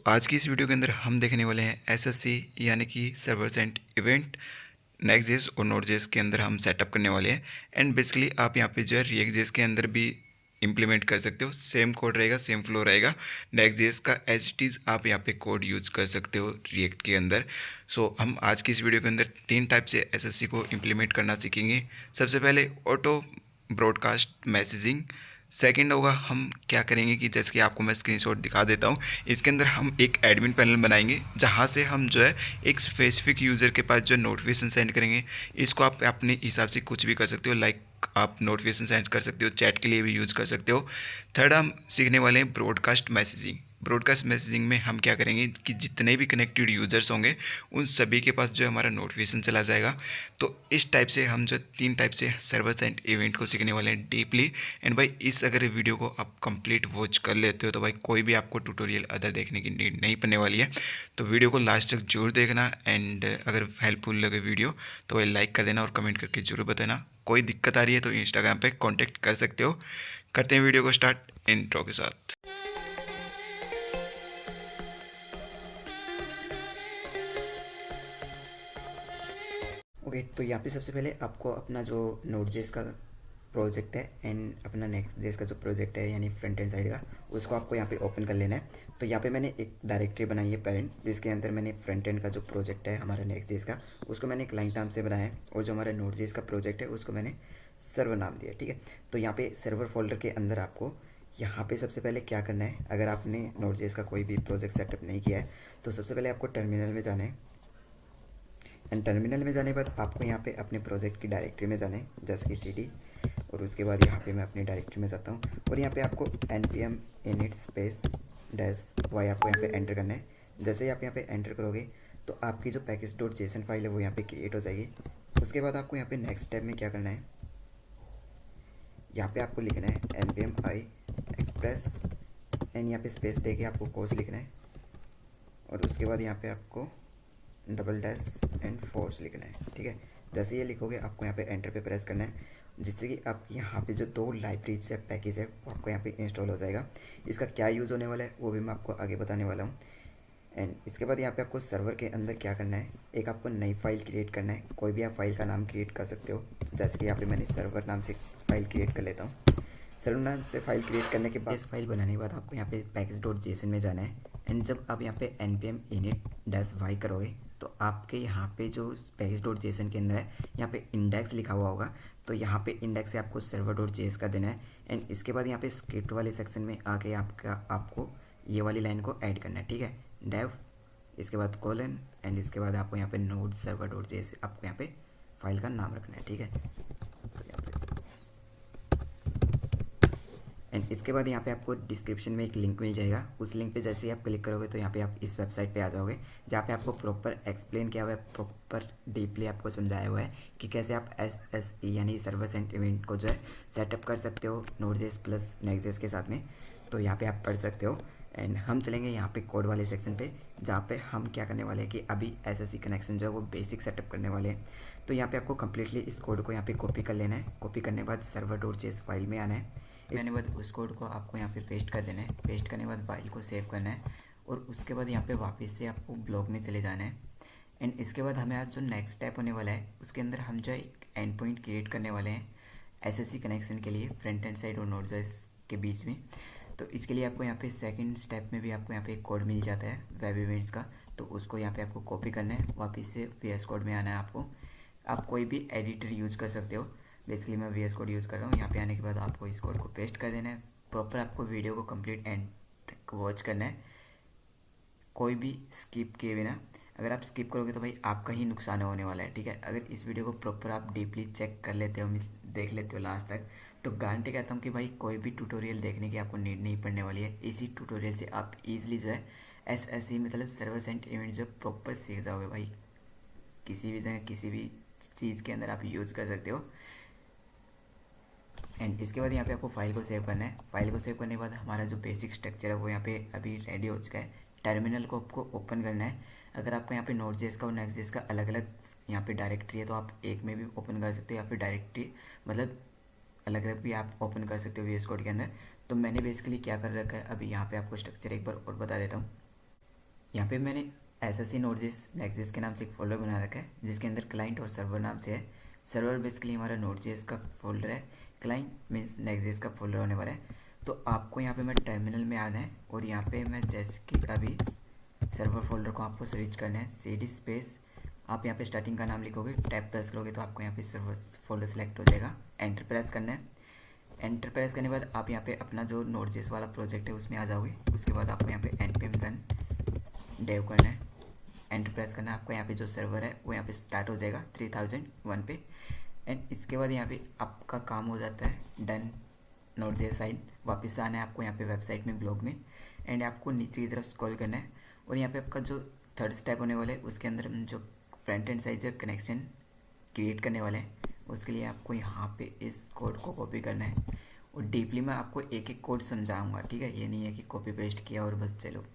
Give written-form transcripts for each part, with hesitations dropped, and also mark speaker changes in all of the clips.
Speaker 1: आज की इस वीडियो के अंदर हम देखने वाले हैं एसएससी यानी कि सर्वर सेंट इवेंट नेक्स्ट.जेएस और नोड.जेएस के अंदर हम सेटअप करने वाले हैं। एंड बेसिकली आप यहाँ पे जो है रिएक्ट.जेएस के अंदर भी इम्प्लीमेंट कर सकते हो। सेम कोड रहेगा, सेम फ्लो रहेगा नेक्स्ट.जेएस का एज इट इज़। आप यहाँ पे कोड यूज़ कर सकते हो रिएक्ट के अंदर। हम आज की इस वीडियो के अंदर 3 टाइप से एसएससी को इम्प्लीमेंट करना सीखेंगे। सबसे पहले ऑटो ब्रॉडकास्ट मैसेजिंग। सेकंड होगा हम क्या करेंगे कि जैसे कि आपको मैं स्क्रीनशॉट दिखा देता हूँ। इसके अंदर हम एक एडमिन पैनल बनाएंगे जहाँ से हम जो है एक स्पेसिफिक यूज़र के पास जो नोटिफिकेशन सेंड करेंगे। इसको आप अपने हिसाब से कुछ भी कर सकते हो, लाइक आप नोटिफिकेशन सेंड कर सकते हो, चैट के लिए भी यूज़ कर सकते हो। थर्ड हम सीखने वाले हैं ब्रॉडकास्ट मैसेजिंग। ब्रॉडकास्ट मैसेजिंग में हम क्या करेंगे कि जितने भी कनेक्टेड यूज़र्स होंगे उन सभी के पास जो है हमारा नोटिफिकेशन चला जाएगा। तो इस टाइप से हम जो 3 टाइप से सर्वर साइड इवेंट को सीखने वाले हैं डीपली। एंड भाई इस अगर वीडियो को आप कंप्लीट वॉच कर लेते हो तो भाई कोई भी आपको ट्यूटोरियल अदर देखने की नीड नहीं पड़ने वाली है। तो वीडियो को लास्ट तक जरूर देखना। एंड अगर हेल्पफुल लगे वीडियो तो भाई लाइक कर देना और कमेंट करके जरूर बताना। कोई दिक्कत आ रही है तो इंस्टाग्राम पे कांटेक्ट कर सकते हो। करते हैं वीडियो को स्टार्ट इंट्रो के साथ।
Speaker 2: ओके, तो यहाँ पे सबसे पहले आपको अपना जो नोड.जेएस का प्रोजेक्ट है एंड अपना नेक्स्ट.जेएस का जो प्रोजेक्ट है यानी फ्रंट एंड साइड का, उसको आपको यहाँ पे ओपन कर लेना है। तो यहाँ पे मैंने एक डायरेक्टरी बनाई है पेरेंट, जिसके अंदर मैंने फ्रंट एंड का जो प्रोजेक्ट है हमारा नेक्स्ट.जेएस का, उसको मैंने क्लाइंट नाम से बनाया है। और जो हमारा नोड.जेएस का प्रोजेक्ट है उसको मैंने सर्वर नाम दिया है। ठीक है, तो यहाँ पे सर्वर फोल्डर के अंदर आपको यहाँ पे सबसे पहले क्या करना है, अगर आपने नोड.जेएस का कोई भी प्रोजेक्ट सेटअप नहीं किया है तो सबसे पहले आपको टर्मिनल में जाना है। एंड टर्मिनल में जाने के बाद आपको यहाँ पे अपने प्रोजेक्ट की डायरेक्टरी में जाना है, जैसे कि CD। और उसके बाद यहाँ पे मैं अपनी डायरेक्टरी में जाता हूँ और यहाँ पे आपको npm init स्पेस -y आपको यहाँ पे एंटर करना है। जैसे ही आप यहाँ पे एंटर करोगे तो आपकी जो package.json फाइल है वो यहाँ पे क्रिएट हो जाएगी। उसके बाद आपको यहाँ पे नेक्स्ट स्टेप में क्या करना है, यहाँ पे आपको लिखना है npm i express एंड यहाँ पे स्पेस दे के आपको कोर्स लिखना है। और उसके बाद यहाँ पे आपको डबल एंड फोर्स लिखना है। ठीक है, जैसे ये लिखोगे आपको यहाँ पे एंटर पे प्रेस करना है, जिससे कि आप यहाँ पे जो 2 लाइब्रेरीज से पैकेज है वो आपको यहाँ पे इंस्टॉल हो जाएगा। इसका क्या यूज़ होने वाला है वो भी मैं आपको आगे बताने वाला हूँ। एंड इसके बाद यहाँ पे आपको सर्वर के अंदर क्या करना है, एक आपको नई फाइल क्रिएट करना है। कोई भी आप फाइल का नाम क्रिएट कर सकते हो, जैसे कि यहाँ पे मैंने सर्वर नाम से फाइल क्रिएट कर लेता हूँ। सर्वर नाम से फाइल क्रिएट करने के बाद इस फाइल बनाने के बाद आपको यहाँ पे package.json में जाना है। एंड जब आप यहाँ पे npm init-y करोगे तो आपके यहाँ पे जो package.json के अंदर है यहाँ पे इंडेक्स लिखा हुआ होगा। तो यहाँ पे इंडेक्स से आपको server.js का देना है। एंड इसके बाद यहाँ पे स्क्रिप्ट वाले सेक्शन में आके आपको ये वाली लाइन को ऐड करना है। ठीक है, डेव, इसके बाद कोलन एंड इसके बाद आपको यहाँ पे नोड server.js आपको यहाँ पे फाइल का नाम रखना है। ठीक है, तो यहाँ पे एंड इसके बाद यहाँ पे आपको डिस्क्रिप्शन में एक लिंक मिल जाएगा। उस लिंक पे जैसे ही आप क्लिक करोगे तो यहाँ पे आप इस वेबसाइट पे आ जाओगे, जहाँ पे आपको प्रॉपर एक्सप्लेन किया हुआ है, प्रॉपर डीपली आपको समझाया हुआ है कि कैसे आप SSE यानी सर्वर साइड इवेंट को जो है सेटअप कर सकते हो नोड.जेएस प्लस नेक्स्ट.जेएस के साथ में। तो यहाँ पे आप पढ़ सकते हो। एंड हम चलेंगे यहाँ पे कोड वाले सेक्शन पे, जहाँ पे हम क्या करने वाले हैं कि अभी SSE कनेक्शन जो है वो बेसिक सेटअप करने वाले हैं। तो यहाँ पे आपको कम्प्लीटली इस कोड को यहाँ पे कॉपी कर लेना है। कॉपी करने के बाद server.js फाइल में आना है। इसके बाद उस कोड को आपको यहाँ पे पेस्ट कर देना है। पेस्ट करने के बाद फाइल को सेव करना है और उसके बाद यहाँ पे वापस से आपको ब्लॉग में चले जाना है। एंड इसके बाद हमें आज जो नेक्स्ट स्टेप होने वाला है उसके अंदर हम जो एक एंड पॉइंट क्रिएट करने वाले हैं SSE कनेक्शन के लिए फ्रंट एंड साइड और नोड.जेएस के बीच में। तो इसके लिए आपको यहाँ पे सेकंड स्टेप में भी आपको यहाँ पे एक कोड मिल जाता है वेब इवेंट्स का। तो उसको यहाँ पे आपको कॉपी करना है, वापस से VS कोड में आना है आपको। आप कोई भी एडिटर यूज़ कर सकते हो, बेसिकली मैं VS कोड यूज़ कर रहा हूँ। यहाँ पे आने के बाद आपको इस कोड को पेस्ट कर देना है। प्रॉपर आपको वीडियो को कंप्लीट एंड तक वॉच करना है, कोई भी स्किप किए बिना। अगर आप स्किप करोगे तो भाई आपका ही नुकसान होने वाला है। ठीक है, अगर इस वीडियो को प्रॉपर आप डीपली चेक कर लेते हो, देख लेते हो लास्ट तक, तो गारंटी कहता हूँ कि भाई कोई भी ट्यूटोरियल देखने की आपको नीड नहीं पड़ने वाली है। इसी ट्यूटोरियल से आप ईजिली जो है SSE मतलब सर्वर साइड इवेंट जो प्रॉपर सीख जाओगे भाई। किसी भी जगह किसी भी चीज़ के अंदर आप यूज़ कर सकते हो। एंड इसके बाद यहाँ पे आपको फाइल को सेव करना है। फाइल को सेव करने के बाद हमारा जो बेसिक स्ट्रक्चर है वो यहाँ पे अभी रेडी हो चुका है। टर्मिनल को आपको ओपन करना है। अगर आपको यहाँ पे नोड.जेएस का और नेक्स्ट.जेएस का अलग अलग यहाँ पे डायरेक्टरी है तो आप एक में भी ओपन कर सकते हो, या फिर डायरेक्टरी मतलब अलग अलग भी आप ओपन कर सकते हो VS कोड के अंदर। तो मैंने बेसिकली क्या कर रखा है, अभी यहाँ पे आपको स्ट्रक्चर एक बार और बता देता हूँ। यहाँ पे मैंने SSC Node.js Next.js के नाम से एक फ़ोल्डर बना रखा है जिसके अंदर क्लाइंट और सर्वर नाम से है। सर्वर बेसिकली हमारा Node.js का फोल्डर है, क्लाइंट मीन्स Next.js का फोल्डर होने वाला है। तो आपको यहाँ पे मैं टर्मिनल में आना है और यहाँ पे मैं जैसे कि अभी सर्वर फोल्डर को आपको स्विच करना है, CD स्पेस आप यहाँ पे स्टार्टिंग का नाम लिखोगे, टैब प्रेस करोगे तो आपको यहाँ पे सर्वर फोल्डर सेलेक्ट हो जाएगा। एंटर प्रेस करना है। एंटर प्रेस करने के बाद आप यहाँ पे अपना जो Node.js वाला प्रोजेक्ट है उसमें आ जाओगे। उसके बाद आपको यहाँ पे npm run dev करना है, एंटर प्रेस करना है। आपको यहाँ पे जो सर्वर है वो यहाँ पे स्टार्ट हो जाएगा 3001 पे। एंड इसके बाद यहाँ पे आपका काम हो जाता है डन। Node.js साइड वापस आना है आपको यहाँ पे वेबसाइट में, ब्लॉग में। एंड आपको नीचे की तरफ स्क्रॉल करना है और यहाँ पे आपका जो थर्ड स्टेप होने वाला है उसके अंदर हम जो फ्रंट एंड साइड से कनेक्शन क्रिएट करने वाले हैं उसके लिए आपको यहाँ पे इस कोड को कॉपी करना है। और डीपली मैं आपको एक एक कोड समझाऊंगा, ठीक है। ये नहीं है कि कॉपी पेस्ट किया और बस चलो।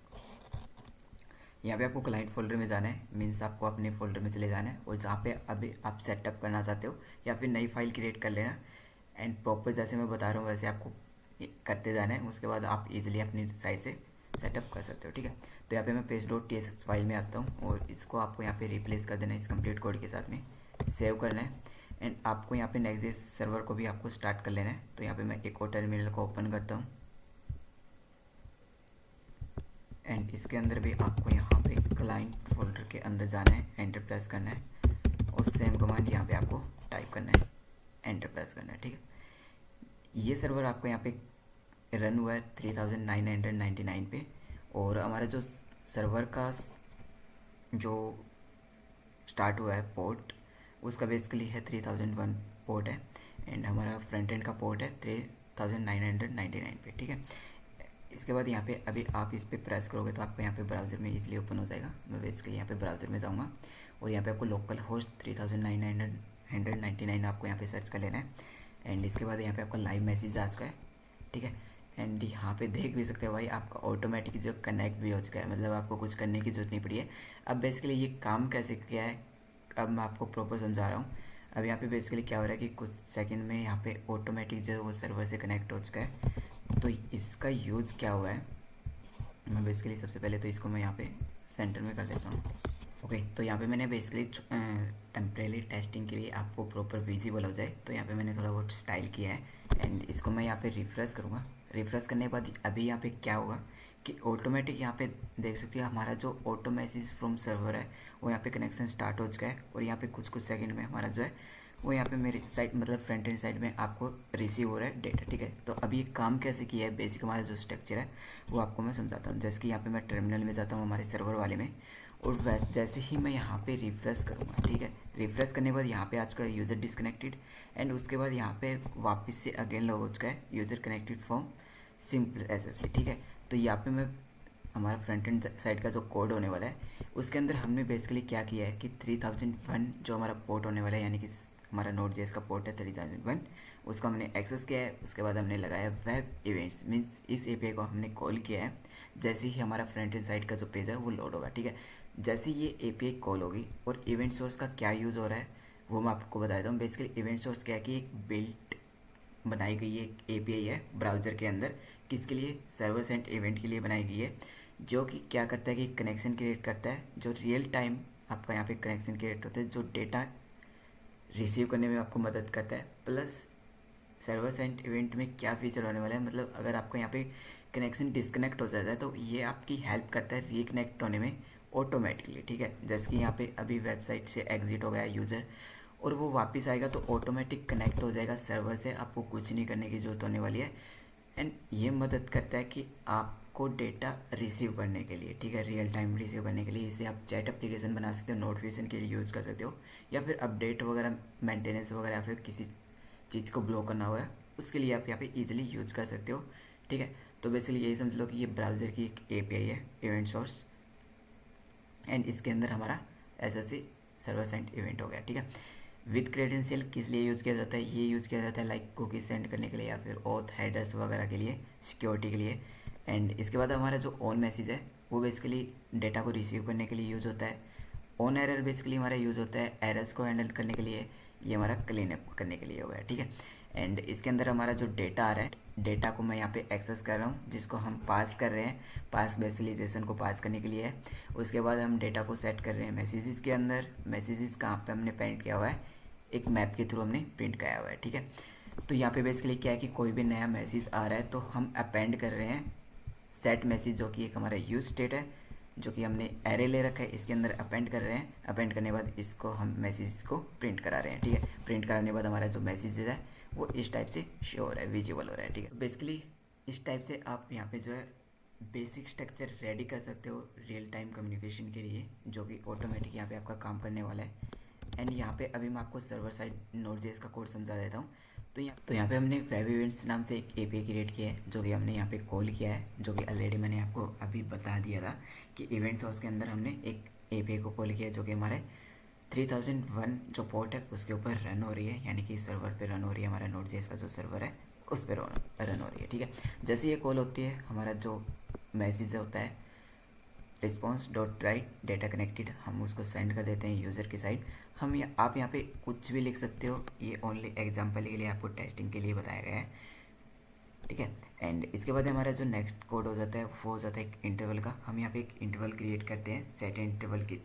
Speaker 2: यहाँ पे आपको क्लाइंट फोल्डर में जाना है, मीन्स आपको अपने फोल्डर में चले जाना है और जहाँ पे अभी आप सेटअप करना चाहते हो या फिर नई फाइल क्रिएट कर लेना। एंड प्रॉपर जैसे मैं बता रहा हूँ वैसे आपको करते जाना है। उसके बाद आप इजीली अपनी साइड से सेटअप कर सकते हो, ठीक है। तो यहाँ पे मैं page.tsx फाइल में आता हूँ और इसको आपको यहाँ पे रिप्लेस कर देना है इस कंप्लीट कोड के साथ में, सेव करना है। एंड आपको यहाँ पे Next.js सर्वर को भी आपको स्टार्ट कर लेना है। तो यहाँ पे मैं एक और टर्मिनल को ओपन करता हूँ एंड इसके अंदर भी आपको यहाँ पे क्लाइंट फोल्डर के अंदर जाना है, एंटर प्रेस करना है और सेम कमांड यहाँ पे आपको टाइप करना है, एंटर प्रेस करना है, ठीक है। ये सर्वर आपको यहाँ पे रन हुआ है 3999 पे और हमारा जो सर्वर का जो स्टार्ट हुआ है पोर्ट उसका बेसिकली है 3001 पोर्ट है एंड हमारा फ्रंट एंड का पोर्ट है 3999 पे, ठीक है। इसके बाद यहाँ पे अभी आप इस पर प्रेस करोगे तो आपको यहाँ पे ब्राउज़र में इजीली ओपन हो जाएगा। मैं बेसिकली यहाँ पे ब्राउज़र में जाऊँगा और यहाँ पे आपको लोकल होस्ट 3999 आपको यहाँ पे सर्च कर लेना है। एंड इसके बाद यहाँ पे आपका लाइव मैसेज आ चुका है, ठीक है। एंड यहाँ पे देख भी सकते हो भाई आपका ऑटोमेटिक जो कनेक्ट भी हो चुका है, मतलब आपको कुछ करने की जरूरत नहीं पड़ी है। अब बेसिकली ये काम कैसे किया है अब मैं आपको प्रॉपर समझा रहा हूँ। अब यहाँ पे बेसिकली क्या हो रहा है कि कुछ सेकंड में यहाँ पे ऑटोमेटिक जो है वो सर्वर से कनेक्ट हो चुका है। तो इसका यूज़ क्या हुआ है, मैं बेसिकली सबसे पहले तो इसको मैं यहाँ पे सेंटर में कर देता हूँ। ओके, तो यहाँ पे मैंने बेसिकली टेम्परेरी टेस्टिंग के लिए आपको प्रॉपर विजिबल हो जाए तो यहाँ पे मैंने थोड़ा बहुत स्टाइल किया है। एंड इसको मैं यहाँ पे रिफ्रेश करूँगा। रिफ्रेश करने के बाद अभी यहाँ पे क्या होगा कि ऑटोमेटिक यहाँ पे देख सकते हो हमारा जो ऑटो मैसेज फ्रॉम सर्वर है वो यहाँ पे कनेक्शन स्टार्ट हो चुका है और यहाँ पे कुछ सेकंड में हमारा जो है वो यहाँ पे मेरी साइड मतलब फ्रंट एंड साइड में आपको रिसीव हो रहा है डेटा, ठीक है। तो अभी ये काम कैसे किया है, बेसिक हमारा जो स्ट्रक्चर है वो आपको मैं समझाता हूँ। जैसे कि यहाँ पे मैं टर्मिनल में जाता हूँ हमारे सर्वर वाले में और जैसे ही मैं यहाँ पे रिफ्रेश करूँगा, ठीक है। रिफ्रेश करने के बाद यहाँ पे आ चुका है यूज़र डिसकनेक्टेड एंड उसके बाद यहाँ पे वापस से अगेन लॉग हो चुका है user connected from simple SSC, ठीक है। तो यहाँ पे मैं हमारा फ्रंट एंड साइड का जो कोड होने वाला है उसके अंदर हमने बेसिकली क्या किया है कि 3001 जो हमारा पोर्ट होने वाला है यानी कि हमारा Node.js का पोर्ट है 3001 उसको हमने एक्सेस किया है। उसके बाद हमने लगाया वेब इवेंट्स, मीन्स इस API को हमने कॉल किया है। जैसे ही हमारा फ्रंट एंड साइड का जो पेज है वो लोड होगा, ठीक है। जैसे ये API कॉल होगी और इवेंट सोर्स का क्या यूज़ हो रहा है वो मैं आपको बता देता हूँ। बेसिकली इवेंट सोर्स क्या है कि एक बिल्ट बनाई गई एक API है ब्राउज़र के अंदर, किसके लिए, सर्वर सेंट इवेंट के लिए बनाई गई है, जो कि क्या करता है कि कनेक्शन क्रिएट करता है जो रियल टाइम आपका यहाँ पे कनेक्शन क्रिएट होता है, जो डेटा रिसीव करने में आपको मदद करता है। प्लस सर्वर सेंट इवेंट में क्या फीचर होने वाला है, मतलब अगर आपका यहाँ पे कनेक्शन डिस्कनेक्ट हो जाता है तो ये आपकी हेल्प करता है रिकनेक्ट होने में ऑटोमेटिकली, ठीक है। जैसे कि यहाँ पे अभी वेबसाइट से एग्जिट हो गया यूज़र और वो वापस आएगा तो ऑटोमेटिक कनेक्ट हो जाएगा सर्वर से, आपको कुछ नहीं करने की ज़रूरत होने वाली है। एंड ये मदद करता है कि आपको डेटा रिसीव करने के लिए, ठीक है, रियल टाइम रिसीव करने के लिए। इससे आप चैट एप्लीकेशन बना सकते हो, नोटिफिकेशन के लिए यूज़ कर सकते हो या फिर अपडेट वगैरह मेंटेनेंस वगैरह या फिर किसी चीज़ को ब्लॉक करना हुआ है उसके लिए आप यहाँ पे इजीली यूज़ कर सकते हो, ठीक है। तो बेसिकली यही समझ लो कि ये ब्राउज़र की एक API है इवेंट सोर्स एंड इसके अंदर हमारा SSC सर्वर सेंट इवेंट हो गया, ठीक है। विद क्रेडेंशियल किस लिए यूज़ किया जाता है, ये यूज़ किया जाता है लाइक कुकी सेंड करने के लिए या फिर ऑथ हेडर्स वगैरह के लिए, सिक्योरिटी के लिए। एंड इसके बाद हमारा जो ऑन मैसेज है वो बेसिकली डेटा को रिसीव करने के लिए यूज़ होता है। ऑन एरर बेसिकली हमारा यूज़ होता है एरर्स को हैंडल करने के लिए, ये हमारा क्लीन अप करने के लिए हो गया, ठीक है। एंड इसके अंदर हमारा जो डेटा आ रहा है, डेटा को मैं यहाँ पे एक्सेस कर रहा हूँ, जिसको हम पास कर रहे हैं। पास बेसिलाइजेशन को पास करने के लिए है। उसके बाद हम डेटा को सेट कर रहे हैं मैसेजेस के अंदर। मैसेजेस कहाँ पे हमने प्रिंट किया हुआ है, एक मैप के थ्रू हमने प्रिंट किया हुआ है, ठीक है। तो यहाँ पे बेसिकली क्या है कि कोई भी नया मैसेज आ रहा है तो हम अपेंड कर रहे हैं सेट मैसेज, जो कि एक हमारा यूज स्टेट है, जो कि हमने एरे ले रखा है, इसके अंदर अपेंड कर रहे हैं। अपेंड करने के बाद इसको हम मैसेज को प्रिंट करा रहे हैं, ठीक है। प्रिंट कराने के बाद हमारा जो मैसेज है वो इस टाइप से शो हो रहा है, विजिबल हो रहा है, ठीक है। बेसिकली इस टाइप से आप यहाँ पे जो है बेसिक स्ट्रक्चर रेडी कर सकते हो रियल टाइम कम्युनिकेशन के लिए, जो कि ऑटोमेटिक यहाँ पे आपका काम करने वाला है। एंड यहाँ पे अभी मैं आपको सर्वर साइड नोड.जेएस का कोड समझा देता हूँ। तो यहाँ पे हमने वेब इवेंट्स नाम से एक एपीआई क्रिएट किया है, जो कि हमने यहाँ पे कॉल किया है, जो कि ऑलरेडी मैंने आपको अभी बता दिया था कि इवेंट सोर्स के अंदर हमने एक एपीआई को कॉल किया है, जो कि हमारे 3001 जो पोर्ट है उसके ऊपर रन हो रही है, यानी कि सर्वर पे रन हो रही है। हमारा नोड.जेएस का जो सर्वर है उस पर रन हो रही है, ठीक है। जैसे ये कॉल होती है, हमारा जो मैसेज होता है response.write डेटा कनेक्टेड, हम उसको सेंड कर देते हैं यूज़र की साइड। आप यहाँ पे कुछ भी लिख सकते हो, ये ओनली एग्जांपल के लिए, आपको टेस्टिंग के लिए बताया गया है, ठीक है। एंड इसके बाद हमारा जो नेक्स्ट कोड हो जाता है वो हो जाता है एक इंटरवल का। हम यहाँ पे एक इंटरवल क्रिएट करते हैं सेट इंटरवल की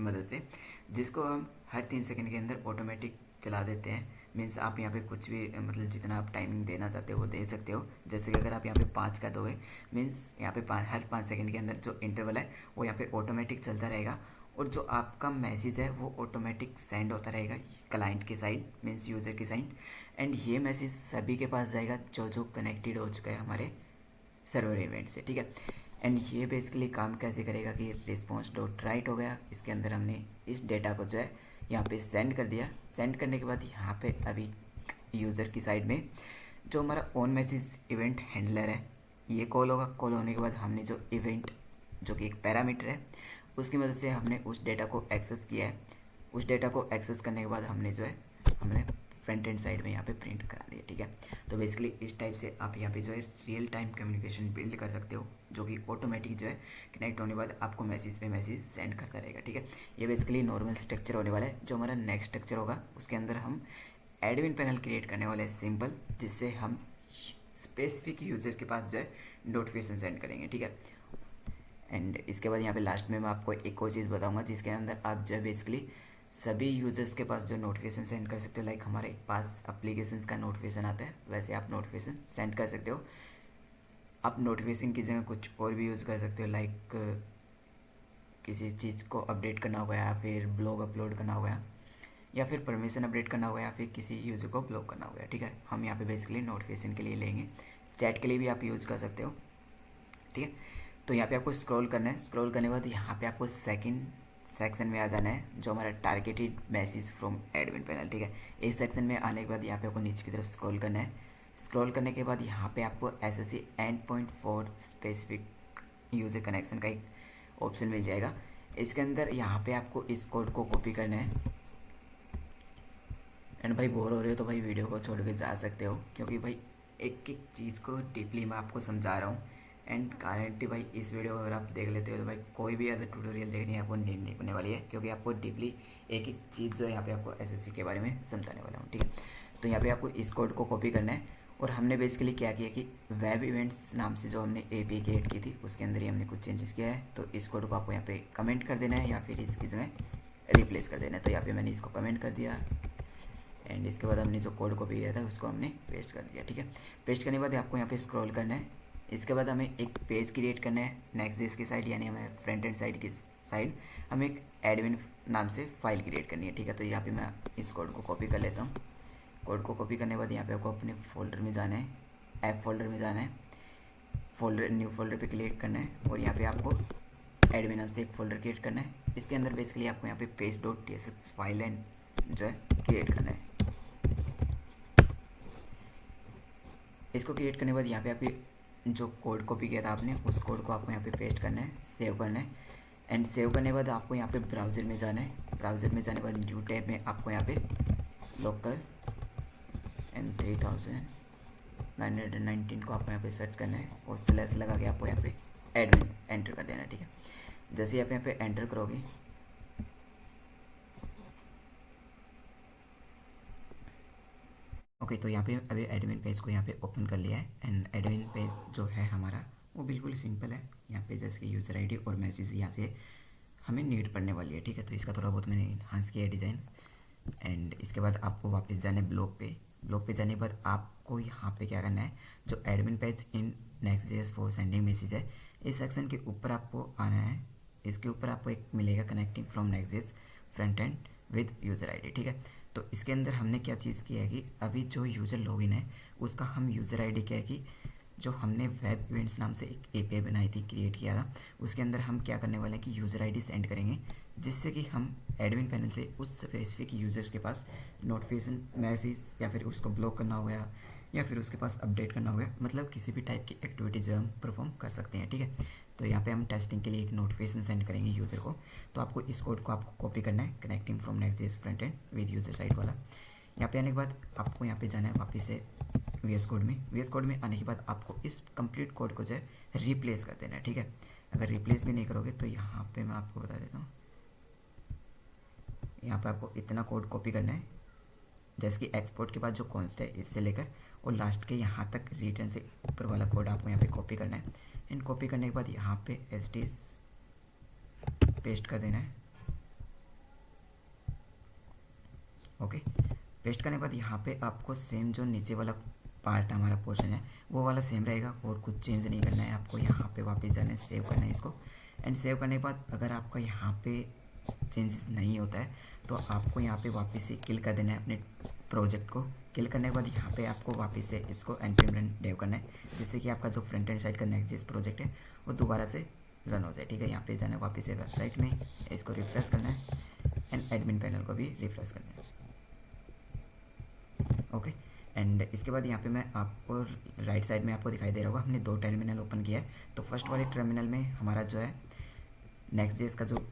Speaker 2: मदद से, जिसको हम हर 3 सेकंड के अंदर ऑटोमेटिक चला देते हैं। मीन्स आप यहाँ पे कुछ भी मतलब जितना आप टाइमिंग देना चाहते हो वो दे सकते हो। जैसे कि अगर आप यहाँ पे 5 कर दोगे, मीन्स यहाँ पे हर 5 सेकंड के अंदर जो इंटरवल है वो यहाँ पे ऑटोमेटिक चलता रहेगा, और जो आपका मैसेज है वो ऑटोमेटिक सेंड होता रहेगा क्लाइंट की साइड, मीन्स यूज़र की साइड। एंड ये मैसेज सभी के पास जाएगा जो जो कनेक्टेड हो चुका है हमारे सर्वर इवेंट से, ठीक है। एंड ये बेसिकली काम कैसे करेगा कि response.write हो गया, इसके अंदर हमने इस डेटा को जो है यहाँ पे सेंड कर दिया। सेंड करने के बाद यहाँ पे अभी यूज़र की साइड में जो हमारा ऑन मैसेज इवेंट हैंडलर है ये कॉल होगा। कॉल होने के बाद हमने जो इवेंट, जो कि एक पैरामीटर है, उसकी मदद से हमने उस डेटा को एक्सेस किया है। उस डेटा को एक्सेस करने के बाद हमने फ्रंट एंड साइड में यहाँ पे प्रिंट करा दिया, ठीक है। तो बेसिकली इस टाइप से आप यहाँ पे जो है रियल टाइम कम्युनिकेशन बिल्ड कर सकते हो, जो कि ऑटोमेटिक जो है कनेक्ट होने के बाद आपको मैसेज पे मैसेज सेंड करता रहेगा, ठीक है। ये बेसिकली नॉर्मल स्ट्रक्चर होने वाला है। जो हमारा नेक्स्ट स्ट्रक्चर होगा उसके अंदर हम एडमिन पैनल क्रिएट करने वाले हैं सिंपल, जिससे हम स्पेसिफिक यूजर के पास जो है नोटिफिकेशन सेंड करेंगे, ठीक है। एंड इसके बाद यहाँ पे लास्ट में मैं आपको एक और चीज़ बताऊँगा, जिसके अंदर आप जो है बेसिकली सभी यूजर्स के पास जो नोटिफिकेशन सेंड कर सकते हो। लाइक हमारे पास एप्लीकेशंस का नोटिफिकेशन आता है, वैसे आप नोटिफिकेशन सेंड कर सकते हो। आप नोटिफिकेशन की जगह कुछ और भी यूज़ कर सकते हो, लाइक किसी चीज़ को अपडेट करना होगा, या फिर ब्लॉग अपलोड करना होगा, या फिर परमिशन अपडेट करना होगा, या फिर किसी यूज़र को ब्लॉक करना होगा, ठीक है। हम यहाँ पे बेसिकली नोटिफिकेशन के लिए लेंगे। चैट के लिए भी आप यूज़ कर सकते हो, ठीक है। तो यहाँ पे आपको स्क्रॉल करना है। स्क्रॉल करने के बाद यहाँ पे आपको सेकंड सेक्शन में आ जाना है, जो हमारा targeted message from admin panel, ठीक है। इस सेक्शन में आने के बाद यहाँ पे आपको नीचे की तरफ स्क्रॉल करना है। स्क्रॉल करने के बाद यहाँ पे आपको SSC and point for specific user connection का एक ऑप्शन मिल जाएगा। इसके अंदर यहाँ पे आपको इस कोड को कॉपी करना है। एंड भाई बोर हो रहे हो तो भाई वीडियो को छोड़ के जा सकते हो, क्योंकि भाई एक एक चीज़ को डीपली मैं आपको समझा रहा हूँ। एंड गारंटी भाई इस वीडियो को अगर आप देख लेते हो तो भाई कोई भी अदर ट्यूटोरियल देखनी है आपको नीड नहीं होने वाली है, क्योंकि आपको डीपली एक एक चीज़ जो है यहाँ पे आपको SSC के बारे में समझाने वाला हूँ, ठीक है। तो यहाँ पे आपको इस कोड को कॉपी करना है, और हमने बेसिकली क्या किया कि वेब इवेंट्स नाम से जो हमने API क्रिएट की थी उसके अंदर ही हमने कुछ चेंजेस किया है। तो इस कोड को आपको यहाँ पे कमेंट कर देना है, या फिर इसकी जगह रिप्लेस कर देना है। तो यहाँ पे मैंने इसको कमेंट कर दिया, एंड इसके बाद हमने जो कोड कॉपी किया था उसको हमने पेस्ट कर दिया, ठीक है। पेस्ट करने के बाद आपको यहाँ पे स्क्रॉल करना है। इसके बाद हमें एक पेज क्रिएट करना है नेक्स्ट.जेएस की साइड, यानी हमें फ्रंट एंड साइड की साइड हमें एक एडमिन नाम से फाइल क्रिएट करनी है, ठीक है। तो यहाँ पे मैं इस कोड को कॉपी कर लेता हूँ। कोड को कॉपी करने के बाद यहाँ पे आपको अपने फोल्डर में जाना है, ऐप फोल्डर में जाना है, फोल्डर न्यू फोल्डर पे क्लिक करना है, और यहाँ पे आपको एडमिन नाम से एक फोल्डर क्रिएट करना है। इसके अंदर बेसिकली आपको यहाँ पे page.tsx फाइल एंड जो है क्रिएट करना है। इसको क्रिएट करने के बाद यहाँ पे आपकी जो कोड कॉपी किया था आपने, उस कोड को आपको यहाँ पे पेस्ट करना है, सेव करना है। एंड सेव करने के बाद आपको यहाँ पे ब्राउज़र में जाना है। ब्राउज़र में जाने के बाद न्यू टैब में आपको यहाँ पे लोकल एंड 3919 को आपको यहाँ पे सर्च करना है, और स्लैश लगा के आपको यहाँ पे एडमिन एंटर कर देना है, ठीक है। जैसे आप यहाँ पे एंटर करोगे ओके, तो यहाँ पे अभी एडमिन पेज को यहाँ पे ओपन कर लिया है एंड एडमिन पेज जो है हमारा वो बिल्कुल सिंपल है। यहाँ पे जैसे कि यूज़र आईडी और मैसेज यहाँ से हमें नीड पड़ने वाली है, ठीक है। तो इसका थोड़ा बहुत मैंने इन्हांस किया है डिज़ाइन एंड इसके बाद आपको वापस जाना है ब्लॉग पे। ब्लॉग पे जाने के बाद आपको यहाँ पे क्या करना है, जो admin page in next JS for sending message है, इस सेक्शन के ऊपर आपको आना है। इसके ऊपर आपको एक मिलेगा connecting from next JS front end with user ID, ठीक है। तो इसके अंदर हमने क्या चीज़ की है कि अभी जो यूज़र लॉगिन है उसका हम यूज़र आईडी क्या है कि जो हमने वेब इवेंट्स नाम से एक एपीआई बनाई थी, क्रिएट किया था, उसके अंदर हम क्या करने वाले हैं कि यूज़र आईडी सेंड करेंगे, जिससे कि हम एडमिन पैनल से उस स्पेसिफिक यूज़र्स के पास नोटिफिकेशन मैसेज या फिर उसको ब्लॉक करना हो गया या फिर उसके पास अपडेट करना हो गया, मतलब किसी भी टाइप की एक्टिविटी जो हम परफॉर्म कर सकते हैं, ठीक है। तो यहाँ पे हम टेस्टिंग के लिए एक नोटिफिकेशन सेंड करेंगे यूज़र को। तो आपको इस कोड को आपको कॉपी करना है, connecting from next JS front end with user side वाला। यहाँ पे आने के बाद आपको यहाँ पे जाना है वापस से VS कोड में। VS कोड में आने के बाद आपको इस कंप्लीट कोड को जो है रिप्लेस कर देना है, ठीक है। अगर रिप्लेस भी नहीं करोगे तो यहाँ पे मैं आपको बता देता हूँ, यहाँ पे आपको इतना कोड कॉपी करना है, जैसे कि एक्सपोर्ट के बाद जो कॉन्स्ट है इससे लेकर और लास्ट के यहाँ तक रिटर्न से ऊपर वाला कोड आपको यहाँ पे कॉपी करना है एंड कॉपी करने के बाद यहाँ पे एच पेस्ट कर देना है। ओके, पेस्ट करने के बाद यहाँ पे आपको सेम जो नीचे वाला पार्ट हमारा पोर्शन है वो वाला सेम रहेगा और कुछ चेंज नहीं करना है। आपको यहाँ पे वापस जाना है, सेव करना है इसको एंड सेव करने के बाद अगर आपका यहाँ पे चेंज नहीं होता है तो आपको यहाँ पे वापस से किल कर देना है अपने प्रोजेक्ट को। किल करने के बाद यहाँ पे आपको वापस से इसको npm रन डेव करना है, जिससे कि आपका जो फ्रंट एंड साइड का नेक्स्ट.js प्रोजेक्ट है वो दोबारा से रन हो जाए, ठीक है। यहाँ पे जाना है वापस से वेबसाइट में, इसको रिफ्रेश करना है एंड एडमिन पैनल को भी रिफ्रेश करना है। ओके, एंड इसके बाद यहाँ पे मैं आपको राइट साइड में आपको दिखाई दे रहा होगा हमने दो टर्मिनल ओपन किया है। तो फर्स्ट वाले टर्मिनल में हमारा जो है नेक्स्ट.js का जो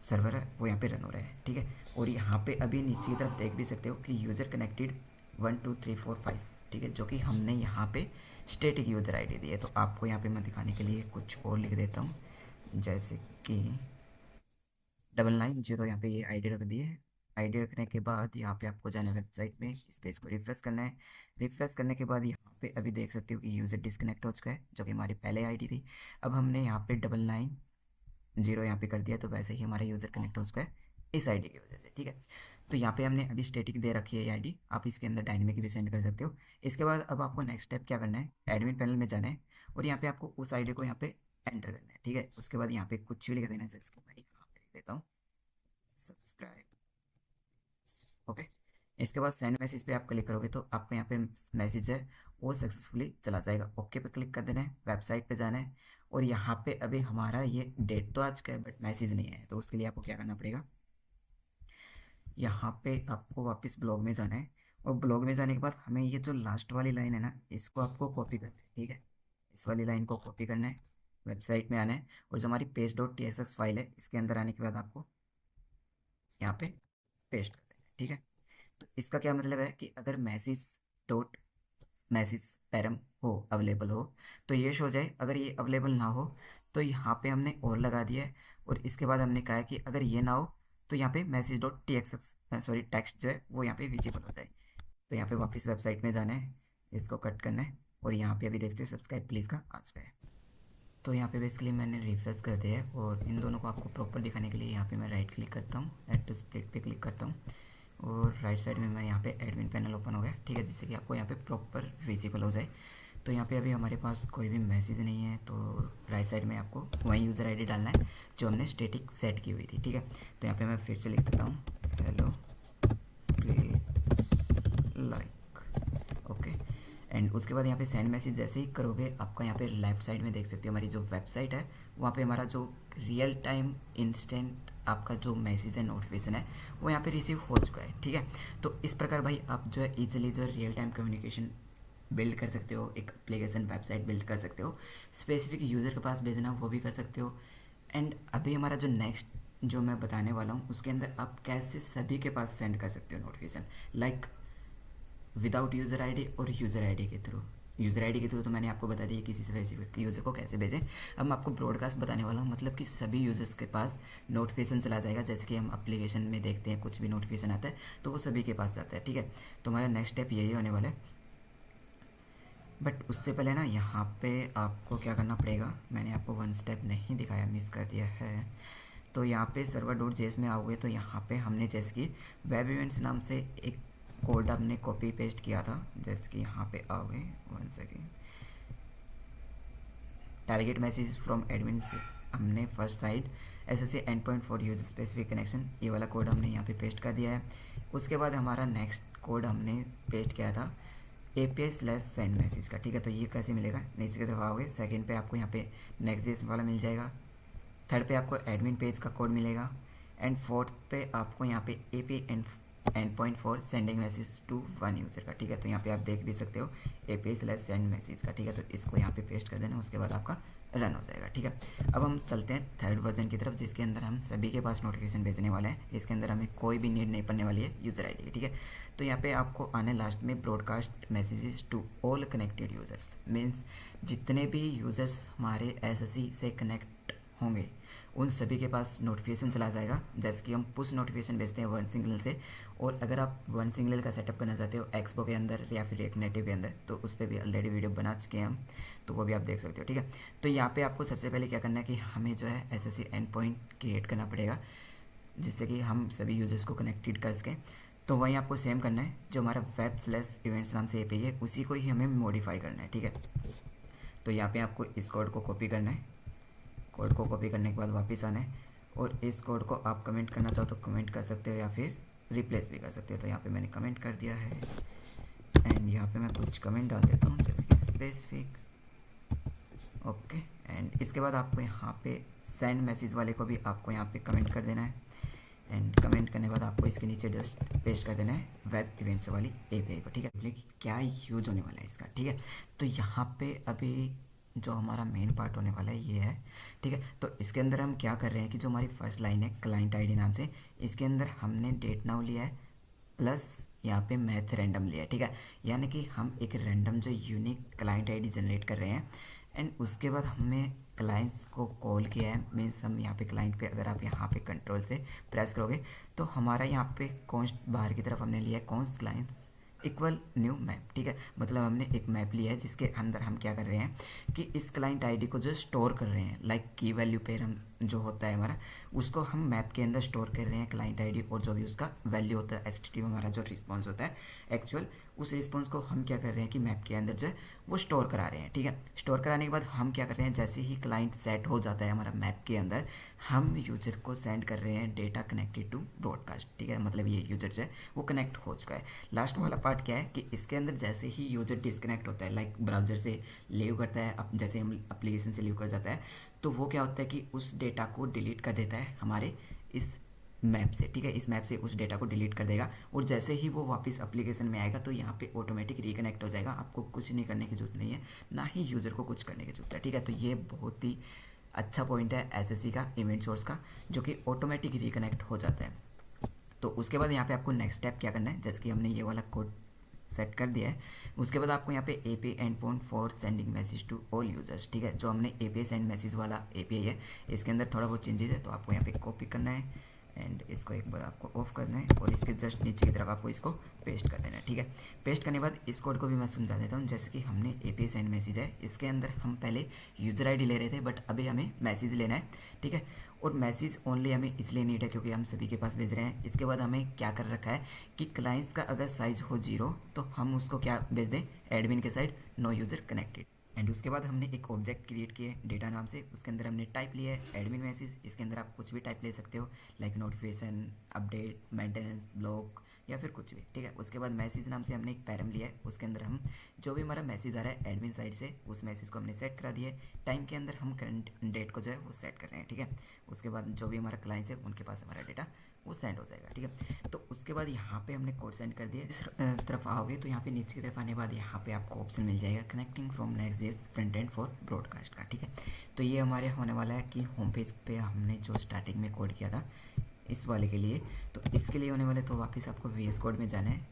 Speaker 2: सर्वर है वो यहाँ पे रन हो रहा है, ठीक है। और यहाँ पे अभी नीचे की तरफ देख भी सकते हो कि यूज़र कनेक्टेड 1 2 3 4 5, ठीक है, जो कि हमने यहाँ पे स्टैटिक यूज़र आईडी दी है। तो आपको यहाँ पे मैं दिखाने के लिए कुछ और लिख देता हूँ, जैसे कि 990 यहाँ पे ये आईडी रख दी है। आईडी रखने के बाद यहाँ पे आपको जाना है वेबसाइट में, इस पेज को रिफ्रेश करना है। रिफ्रेश करने के बाद यहाँ पे अभी देख सकते हो कि यूज़र डिस्कनेक्ट हो चुका है, जो कि हमारी पहले आईडी थी। अब हमने यहाँ पे 990 यहाँ पे कर दिया, तो वैसे ही हमारा यूज़र कनेक्ट हो चुका है इस आईडी की वजह से, ठीक है। तो यहाँ पे हमने अभी स्टैटिक दे रखी है आईडी, आप इसके अंदर डायनेमिक भी सेंड कर सकते हो। इसके बाद अब आपको नेक्स्ट स्टेप क्या करना है, एडमिन पैनल में जाना है और यहाँ पे आपको उस आईडी को यहाँ पे एंटर करना है, ठीक है। उसके बाद यहाँ पे कुछ भी लिख देना है, जैसे भाई यहाँ पे लिख देता हूँ सब्सक्राइब। ओके, इसके बाद सेंड मैसेज पे आप क्लिक करोगे तो आपको यहाँ पे मैसेज है वो सक्सेसफुली चला जाएगा। ओके पे क्लिक कर देना है, वेबसाइट पे जाना है और यहाँ पे अभी हमारा ये डेट तो आ चुका है बट मैसेज नहीं है। तो उसके लिए आपको क्या करना पड़ेगा, यहाँ पे आपको वापस ब्लॉग में जाना है और ब्लॉग में जाने के बाद हमें ये जो लास्ट वाली लाइन है ना, इसको आपको कॉपी करना है, ठीक है। इस वाली लाइन को कॉपी करना है, वेबसाइट में आना है और जो हमारी page.tsx फाइल है इसके अंदर आने के बाद आपको यहाँ पे पेस्ट कर देना है, ठीक है। तो इसका क्या मतलब है कि अगर मैसेज पैरम हो, अवेलेबल हो तो ये शो जाए, अगर ये अवेलेबल ना हो तो यहाँ पे हमने और लगा दिया है और इसके बाद हमने कहा है कि अगर ये ना हो तो यहाँ पे टेक्स्ट जो है वो यहाँ पे विजिबल हो जाए। तो यहाँ पे वापस वेबसाइट में जाना है, इसको कट करना है और यहाँ पे अभी देखते हो सब्सक्राइब प्लीज़ का आ चुका है। तो यहाँ पे बेसिकली मैंने रिफ्रेश कर दिया है और इन दोनों को आपको प्रॉपर दिखाने के लिए यहाँ पे मैं राइट क्लिक करता हूँ, ऐड टू स्प्लिट पे क्लिक करता हूँ और राइट साइड में मैं यहाँ पे एडमिन पैनल ओपन हो गया, ठीक है, जिससे कि आपको यहाँ पे प्रॉपर विजिबल हो जाए। तो यहाँ पे अभी हमारे पास कोई भी मैसेज नहीं है, तो राइट साइड में आपको वही यूज़र आईडी डालना है जो हमने स्टैटिक सेट की हुई थी, ठीक है। तो यहाँ पे मैं फिर से लिख देता हूँ hello please like. Okay, and उसके बाद यहाँ पे सेंड मैसेज जैसे ही करोगे आपका यहाँ पे लेफ्ट साइड में देख सकते हो हमारी जो वेबसाइट है वहाँ पे हमारा जो रियल टाइम इंस्टेंट आपका जो मैसेज है नोटिफिकेशन है वो यहाँ पे रिसीव हो चुका है, ठीक है। तो इस प्रकार भाई आप जो है ईजिली जो रियल टाइम कम्युनिकेशन बिल्ड कर सकते हो, एक एप्लीकेशन वेबसाइट बिल्ड कर सकते हो, स्पेसिफिक यूज़र के पास भेजना वो भी कर सकते हो। एंड अभी हमारा जो नेक्स्ट जो मैं बताने वाला हूँ उसके अंदर आप कैसे सभी के पास सेंड कर सकते हो notification, like without user ID और यूज़र आईडी के थ्रू। यूज़र आईडी के थ्रू तो मैंने आपको बता दिया किसी स्पेसिफिक यूज़र को कैसे भेजें। अब मैं आपको ब्रॉडकास्ट बताने वाला हूँ, मतलब कि सभी यूज़र्स के पास नोटिफिकेशन चला जाएगा। जैसे कि हम एप्लीकेशन में देखते हैं कुछ भी नोटिफिकेशन आता है तो वो सभी के पास जाता है, ठीक है। तो हमारा नेक्स्ट स्टेप यही होने वाला है। बट उससे पहले ना यहाँ पे आपको क्या करना पड़ेगा, मैंने आपको वन स्टेप नहीं दिखाया, मिस कर दिया है। तो यहाँ पे server.js में आओगे तो यहाँ पे हमने जैसे कि वेब इवेंट्स नाम से एक कोड हमने कॉपी पेस्ट किया था। जैसे कि यहाँ पे आओगे, one second, target message from admin से हमने first side SSC and point for user specific connection, ये वाला कोड हमने यहाँ पे पेस्ट कर दिया है। उसके बाद हमारा नेक्स्ट कोड हमने पेस्ट किया था API/send मैसेज का, ठीक है। तो ये कैसे मिलेगा, नीचे की तरफ आओगे, सेकंड पे आपको यहाँ पे Next.js वाला मिल जाएगा, थर्ड पे आपको एडमिन पेज का कोड मिलेगा, एंड फोर्थ पे आपको यहाँ पे API endpoint for sending message to one user का, ठीक है। तो यहाँ पे आप देख भी सकते हो API/send मैसेज का, ठीक है। तो इसको यहाँ पे पेस्ट कर देना, उसके बाद आपका रन हो जाएगा, ठीक है। अब हम चलते हैं थर्ड वर्जन की तरफ, जिसके अंदर हम सभी के पास नोटिफिकेशन भेजने वाले हैं। इसके अंदर हमें कोई भी नीड नहीं पड़ने वाली है यूज़र आईडी की, ठीक है। तो यहाँ पे आपको आने लास्ट में broadcast messages to all connected users, means जितने भी यूज़र्स हमारे SSC से कनेक्ट होंगे उन सभी के पास नोटिफिकेशन चला जाएगा। जैसे कि हम पुश नोटिफिकेशन भेजते हैं वन सिंगल से, और अगर आप वन सिंगल का सेटअप करना चाहते हो एक्सपो के अंदर या फिर एक नेटिव के अंदर, तो उस पर भी ऑलरेडी वीडियो बना चुके हैं हम, तो वो भी आप देख सकते हो, ठीक है। तो यहाँ पे आपको सबसे पहले क्या करना है कि हमें जो है SSC एंड पॉइंट क्रिएट करना पड़ेगा, जिससे कि हम सभी यूजर्स को कनेक्टेड कर सकें। तो वहीं आपको सेम करना है, जो हमारा web/events नाम से API है उसी को ही हमें मॉडिफाई करना है, ठीक है। तो यहाँ पे आपको इस कोड को कॉपी करना है, कोड को कॉपी करने के बाद वापस आना है, और इस कोड को आप कमेंट करना चाहो तो कमेंट कर सकते हो या फिर रिप्लेस भी कर सकते हो। तो यहाँ पे मैंने कमेंट कर दिया है, एंड यहाँ पे मैं कुछ कमेंट डाल देता हूँ जैसे कि स्पेसिफिक, ओके। एंड इसके बाद आपको यहाँ पे सेंड मैसेज वाले को भी आपको यहाँ पे कमेंट कर देना है, एंड कमेंट करने के बाद आपको इसके नीचे जस्ट पेस्ट कर देना है वेब इवेंट्स वाली API को, ठीक है। क्या यूज होने वाला है इसका, ठीक है। तो यहाँ पे अभी जो हमारा मेन पार्ट होने वाला है ये है, ठीक है। तो इसके अंदर हम क्या कर रहे हैं कि जो हमारी फर्स्ट लाइन है क्लाइंट आईडी नाम से, इसके अंदर हमने डेट नाउ लिया है प्लस यहाँ पे मैथ रैंडम लिया है, ठीक है। यानी कि हम एक रैंडम जो यूनिक क्लाइंट आईडी जनरेट कर रहे हैं, एंड उसके बाद हमने क्लाइंट्स को कॉल किया है। मीन्स हम यहाँ पे क्लाइंट पे अगर आप यहाँ पे कंट्रोल से प्रेस करोगे तो हमारा यहाँ पे कॉन्स्ट बाहर की तरफ हमने लिया है const clients equal new map, ठीक है। मतलब हमने एक मैप लिया है जिसके अंदर हम क्या कर रहे हैं कि इस क्लाइंट आईडी को जो स्टोर कर रहे हैं, लाइक की वैल्यू पेयर हम जो होता है हमारा, उसको हम मैप के अंदर स्टोर कर रहे हैं क्लाइंट आईडी, और जो भी उसका वैल्यू होता है HTTP हमारा जो रिस्पॉन्स होता है एक्चुअल, उस रिस्पॉन्स को हम क्या कर रहे हैं कि मैप के अंदर जो है वो स्टोर करा रहे हैं, ठीक है। स्टोर कराने के बाद हम क्या कर रहे हैं, जैसे ही क्लाइंट सेट हो जाता है हमारा मैप के अंदर, हम यूजर को सेंड कर रहे हैं डेटा कनेक्टेड टू ब्रॉडकास्ट, ठीक है। मतलब ये यूजर जो है वो कनेक्ट हो चुका है। लास्ट वाला पार्ट क्या है कि इसके अंदर जैसे ही यूजर डिस्कनेक्ट होता है, लाइक ब्राउजर से लीव करता है, अब जैसे हम एप्लीकेशन से लीव कर जाता है, तो वो क्या होता है कि उस डेटा को डिलीट कर देता है हमारे इस मैप से, ठीक है। इस मैप से उस डेटा को डिलीट कर देगा, और जैसे ही वो वापस एप्लीकेशन में आएगा तो यहाँ पे ऑटोमेटिक रिकनेक्ट हो जाएगा। आपको कुछ नहीं करने की जरूरत नहीं है, ना ही यूज़र को कुछ करने की जरूरत है, ठीक है। तो ये बहुत ही अच्छा पॉइंट है SSC का इवेंट सोर्स का, जो कि ऑटोमेटिक रिकनेक्ट हो जाता है। तो उसके बाद यहाँ पे आपको नेक्स्ट स्टेप क्या करना है, जैसे कि हमने ये वाला कोड सेट कर दिया है, उसके बाद आपको यहाँ पे API endpoint for sending message to all users, ठीक है। जो हमने API सेंड मैसेज वाला API है, इसके अंदर थोड़ा बहुत चेंजेस है, तो आपको यहाँ पे कॉपी करना है, एंड इसको एक बार आपको ऑफ करना है, और इसके जस्ट नीचे की तरफ आपको इसको पेस्ट कर देना है, ठीक है। पेस्ट करने के बाद इस कोड को भी मैं समझा देता हूँ। जैसे कि हमने API सेंड मैसेज है, इसके अंदर हम पहले यूज़र आईडी ले रहे थे, बट अभी हमें मैसेज लेना है, ठीक है। और मैसेज ओनली हमें इसलिए नीड है क्योंकि हम सभी के पास भेज रहे हैं। इसके बाद हमें क्या कर रखा है कि क्लाइंट्स का अगर साइज हो 0 तो हम उसको क्या भेज दें, एडमिन के side no user connected. And उसके बाद हमने एक ऑब्जेक्ट क्रिएट किया है डेटा नाम से, उसके अंदर हमने टाइप लिया है एडमिन मैसेज। इसके अंदर आप कुछ भी टाइप ले सकते हो, like notification, update, maintenance, block या फिर कुछ भी, ठीक है। उसके बाद मैसेज नाम से हमने एक पैरम लिया है, उसके अंदर हम जो भी हमारा मैसेज आ रहा है एडमिन साइड से उस मैसेज को हमने सेट करा दिया है। टाइम के अंदर हम करंट डेट को जो है वो सेट कर रहे हैं, ठीक है। उसके बाद जो भी हमारा क्लाइंट्स है उनके पास हमारा डेटा वो सेंड हो जाएगा, ठीक है। तो उसके बाद यहाँ पे हमने कोड सेंड कर दिया। इस तरफ आओगे तो यहाँ पे नीचे की तरफ आने के बाद यहाँ पे आपको ऑप्शन मिल जाएगा connecting from Next.js front end for broadcast का, ठीक है। तो ये हमारे होने वाला है कि होम पेज पे हमने जो स्टार्टिंग में कोड किया था इस वाले के लिए, तो इसके लिए होने वाले, तो वापस आपको VS कोड में जाना है,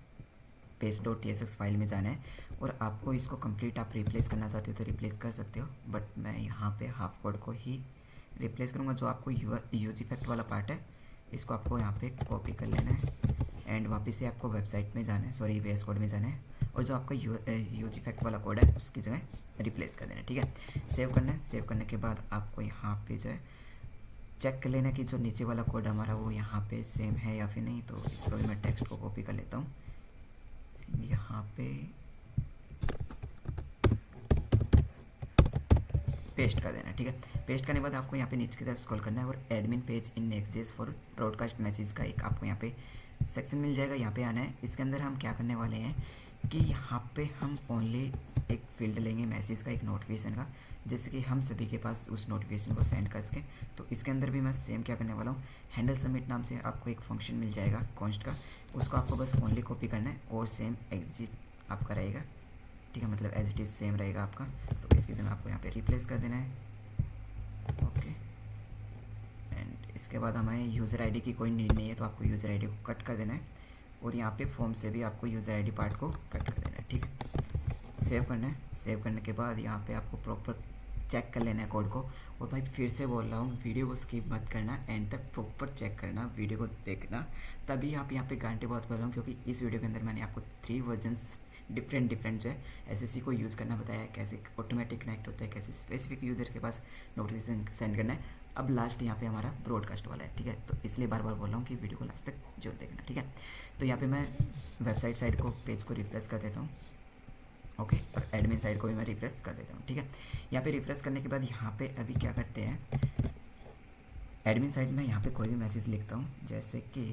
Speaker 2: paste.tsx फाइल में जाना है और आपको इसको कंप्लीट आप रिप्लेस करना चाहते हो तो रिप्लेस कर सकते हो, बट मैं यहाँ पे हाफ कोड को ही रिप्लेस करूँगा। जो आपको यूज इफेक्ट वाला पार्ट है इसको आपको यहाँ पे कॉपी कर लेना है एंड वापस से आपको वेबसाइट में जाना है, सॉरी VS कोड में जाना है और जो आपका यूज इफेक्ट वाला कोड है उसकी जगह रिप्लेस कर देना है। ठीक है, सेव करना है। सेव करने के बाद आपको यहाँ पे जो है चेक कर लेना कि जो नीचे वाला कोड हमारा वो यहाँ पे सेम है या फिर नहीं। तो इसको भी मैं टेक्स्ट को कॉपी कर लेता हूँ, यहाँ पे पेस्ट कर देना है। ठीक है, पेस्ट करने के बाद आपको यहाँ पे नीचे की तरफ स्क्रॉल करना है और admin page in next JS for broadcast message का एक आपको यहाँ पे सेक्शन मिल जाएगा। यहाँ पे आना है। इसके अंदर हम क्या करने वाले हैं कि यहाँ पे हम ओनली एक फील्ड लेंगे मैसेज का, एक नोटिफिकेशन का, जिससे कि हम सभी के पास उस नोटिफिकेशन को सेंड कर सकें। तो इसके अंदर भी मैं सेम क्या करने वाला हूँ, हैंडल सबमिट नाम से आपको एक फंक्शन मिल जाएगा कॉन्स्ट का, उसको आपको बस ओनली कॉपी करना है और सेम एग्जिट आपका रहेगा। ठीक है, मतलब एज इट इज़ सेम रहेगा आपका। तो इसकी जगह आपको यहाँ पे रिप्लेस कर देना है। ओके, एंड इसके बाद हमें यूज़र आईडी की कोई नीड नहीं है तो आपको यूज़र आईडी को कट कर देना है और यहाँ पे फॉर्म से भी आपको यूज़र आईडी पार्ट को कट कर देना है। ठीक है, सेव करना है। सेव करने के बाद यहाँ पे आपको प्रॉपर चेक कर लेना है कोड को। और भाई फिर से बोल रहा हूँ, वीडियो को स्किप मत करना, एंड तक प्रॉपर चेक करना, वीडियो को देखना, तभी आप यहाँ पे गारंटी बहुत बोल रहा हूँ, क्योंकि इस वीडियो के अंदर मैंने आपको 3 वर्जन्स डिफरेंट जो है एसएससी को यूज़ करना बताया है, कैसे ऑटोमेटिक कनेक्ट होता है, कैसे स्पेसिफिक यूज़र के पास नोटिफिकेशन सेंड करना है। अब लास्ट यहाँ पे हमारा ब्रॉडकास्ट वाला है। ठीक है, तो इसलिए बार बार बोल रहा हूँ कि वीडियो को लास्ट तक जरूर देखना। ठीक है, तो यहाँ पे मैं वेबसाइट साइड को पेज को रिफ्रेश कर देता हूँ। ओके, और एडमिन साइड को भी मैं रिफ्रेश कर देता हूँ। ठीक है, यहाँ पे रिफ्रेश करने के बाद यहाँ पे अभी क्या करते हैं, एडमिन साइड में यहाँ पे कोई भी मैसेज लिखता हूँ, जैसे कि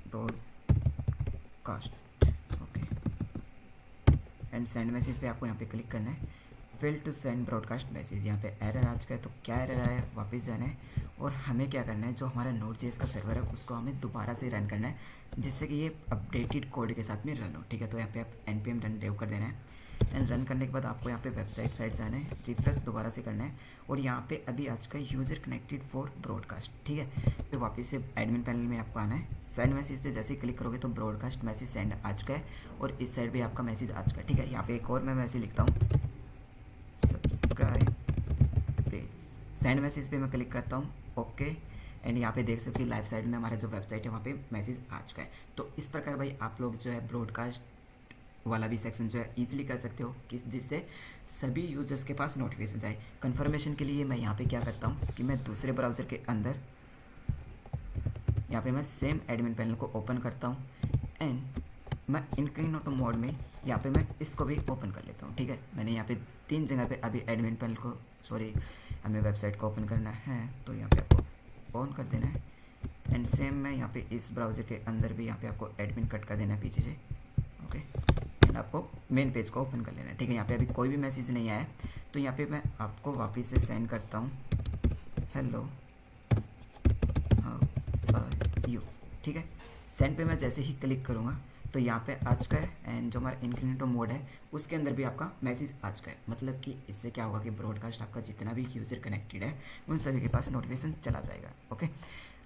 Speaker 2: ब्रॉडकास्ट। एंड सेंड मैसेज पे आपको यहाँ पे क्लिक करना है। Fail to send broadcast message, यहाँ पे एरर आ चुका है। तो क्या एरर आया, वापस जाना है और हमें क्या करना है, जो हमारा Node.js का सर्वर है उसको हमें दोबारा से रन करना है, जिससे कि ये अपडेटेड कोड के साथ में रन हो। ठीक है, तो यहाँ पे आप npm run dev कर देना है एंड रन करने के बाद आपको यहाँ पे वेबसाइट साइड जाना है, रिफ्रेश दोबारा से करना है और यहाँ पे अभी आ चुका है यूज़र कनेक्टेड फॉर ब्रॉडकास्ट। ठीक है, तो वापस से एडमिन पैनल में आपको आना है। सेंड मैसेज पे जैसे ही क्लिक करोगे तो ब्रॉडकास्ट मैसेज सेंड आ चुका है और इस साइड भी आपका मैसेज आ चुका है। ठीक है, यहाँ पे एक और मैं मैसेज लिखता हूँ, सब्सक्राइब प्लीज। सेंड मैसेज पे मैं क्लिक करता हूँ। ओके, एंड यहाँ पे देख सकते हो लाइव साइड में हमारा जो वेबसाइट है वहाँ पे मैसेज आ चुका है। तो इस प्रकार भाई आप लोग जो है ब्रॉडकास्ट वाला भी सेक्शन जो है ईजिली कर सकते हो, कि जिससे सभी यूजर्स के पास नोटिफिकेशन जाए। कन्फर्मेशन के लिए मैं यहाँ पे क्या करता हूँ कि मैं दूसरे ब्राउज़र के अंदर यहाँ पे मैं सेम एडमिन पैनल को ओपन करता हूँ एंड मैं इनकॉग्निटो मोड में यहाँ पे मैं इसको भी ओपन कर लेता हूँ। ठीक है, मैंने यहाँ पे 3 जगह पे अभी एडमिन पैनल को, सॉरी हमें वेबसाइट को ओपन करना है, तो यहाँ पे आपको ऑन कर देना है एंड सेम मैं यहाँ पे इस ब्राउज़र के अंदर भी यहाँ पे आपको एडमिन कट कर देना है पीछे से। ओके, एंड आपको मेन पेज को ओपन कर लेना है। ठीक है, यहाँ पे अभी कोई भी मैसेज नहीं आया है, तो यहाँ पे मैं आपको वापस से सेंड करता हूँ, हेलो हाउ आर यू। ठीक है, सेंड पे मैं जैसे ही क्लिक करूँगा तो यहाँ पे आ चुका है एंड जो हमारा इनकॉग्निटो मोड है उसके अंदर भी आपका मैसेज आ चुका है। मतलब कि इससे क्या होगा कि ब्रॉडकास्ट आपका जितना भी यूज़र कनेक्टेड है उन सभी के पास नोटिफिकेशन चला जाएगा। ओके,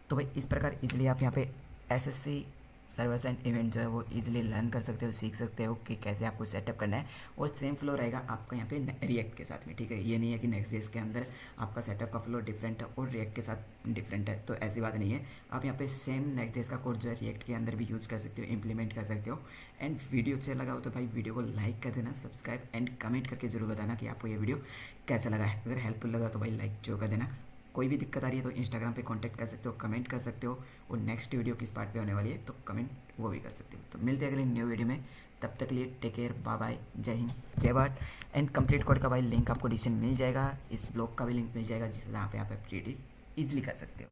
Speaker 2: तो भाई इस प्रकार इजीली आप यहाँ पे एसएससी सर्वर्स एंड इवेंट जो है वो इजीली लर्न कर सकते हो, सीख सकते हो कि कैसे आपको सेटअप करना है। और सेम फ्लो रहेगा आपका यहाँ पे रिएक्ट के साथ में। ठीक है, ये नहीं है कि नेक्स्ट.जेएस के अंदर आपका सेटअप का फ्लो डिफरेंट है और रिएक्ट के साथ डिफरेंट है, तो ऐसी बात नहीं है। आप यहाँ पे सेम नेक्स्ट.जेएस का कोड जो है रिएक्ट के अंदर भी यूज़ कर सकते हो, इंप्लीमेंट कर सकते हो। एंड वीडियो अच्छा लगा हो तो भाई वीडियो को लाइक कर देना, सब्सक्राइब एंड कमेंट करके जरूर बताना कि आपको ये वीडियो कैसा लगा है। अगर हेल्पफुल लगा तो भाई लाइक जरूर कर देना। कोई भी दिक्कत आ रही है तो इंस्टाग्राम पे कांटेक्ट कर सकते हो, कमेंट कर सकते हो, और नेक्स्ट वीडियो किस पार्ट पे होने वाली है तो कमेंट वो भी कर सकते हो। तो मिलते हैं अगले न्यू वीडियो में, तब तक के लिए टेक केयर, बाय बाय, जय हिंद जय भारत। एंड कंप्लीट कोड का भाई लिंक आपको डिस्क्रिप्शन मिल जाएगा, इस ब्लॉग का भी लिंक मिल जाएगा, जिससे यहाँ पे आप ईजिली कर सकते हो।